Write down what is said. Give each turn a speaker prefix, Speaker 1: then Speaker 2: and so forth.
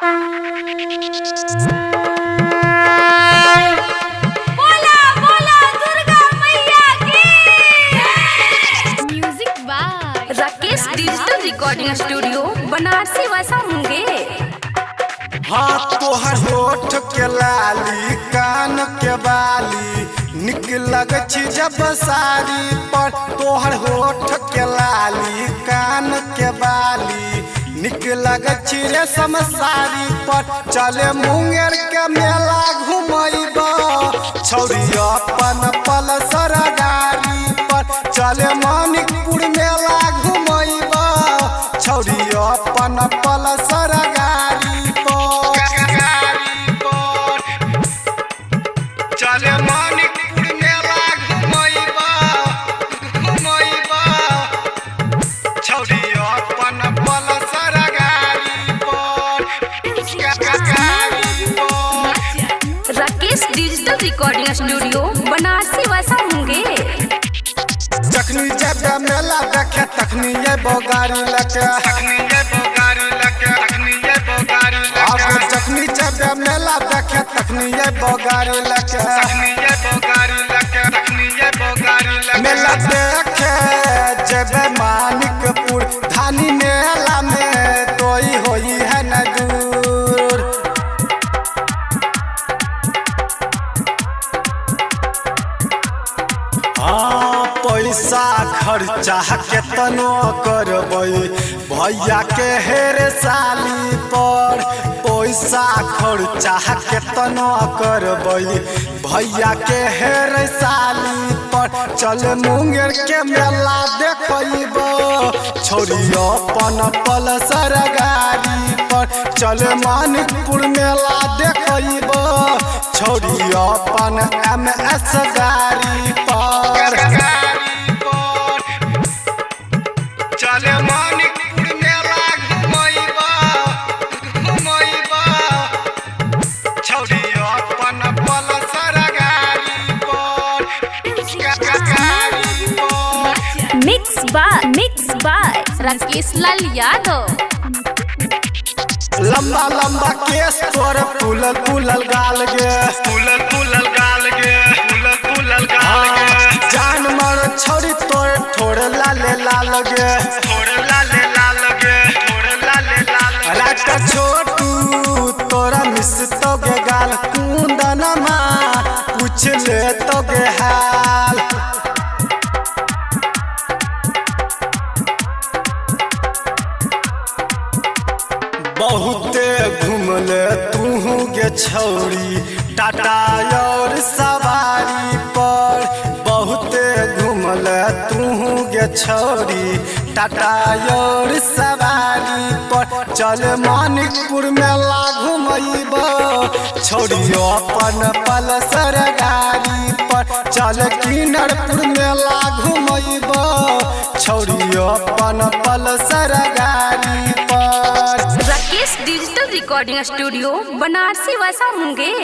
Speaker 1: बोला बोला दुर्गा मैया की। Music by
Speaker 2: Rakesh digital recording studio Banarasi वैसा मुंगेर।
Speaker 3: हाँ तोहर होठ के लाली कान के बाली निक लगे छी जब साड़ी पर। तोहर होठ के लाली कान के बाली निक लगे छी रेशम साड़ी पर। चले मुंगेर के मेला घुमैबा छौरी अपन पल्सर गाड़ी पर। चले मानिकपुर मेला घुमैबा छौरी अपन पल्सर गाड़ी पर। चले मानिकपुर मेला घुमैबा छौरी अपन पल्सर गाड़ी पर।
Speaker 2: Rakesh digital recording studio Banarasi वैसा मुंगेर।
Speaker 3: जखनी जब मेला देखे तखनी ये बोगारी लके जखनी जब मेला देखे तखनी ये बोगारी लके मेला देखे जब मानिकपुर धानी मेला में तोई होई है न दूर। हाँ पैसा खर्चा केतनो करबै भैया के हेर साली पर। पैसा खर्चा केतनो करबै भैया के हेर साली पर। चल मुंगेर के मेला देखैबो छौरी अपन पल्सर गाड़ी पर। चल मानिकपुर मेला देखैबो छौरी अपन MS गाड़ी पर। चले मानिकपुर मेला घुमैबा छौरी अपन पल्सर गाड़ी पर।
Speaker 2: Mix by Rakesh Lal Yadav.
Speaker 3: लंबा लंबा केस तोर फूलल गाल गे जान मर छौरी तोर ठोर लाले लाल गे रात छोटू तोरा मिस तो गे गाल कुंदनमा पूछ ले तो गे हाल। बहुते घूमले तू गे छौरी टाटा और सवारी पर। बहुते घूमले तू गे छौरी टाटा और सवारी पर। चल मानिकपुर मेला घुमैबा छौरी अपन पल्सर गाड़ी पर। चल किन्नरपुर मेला घुमैबा छौरी अपन पल्सर गाड़ी पर।
Speaker 2: Rakesh digital recording studio Banarasi वैसा मुंगेर।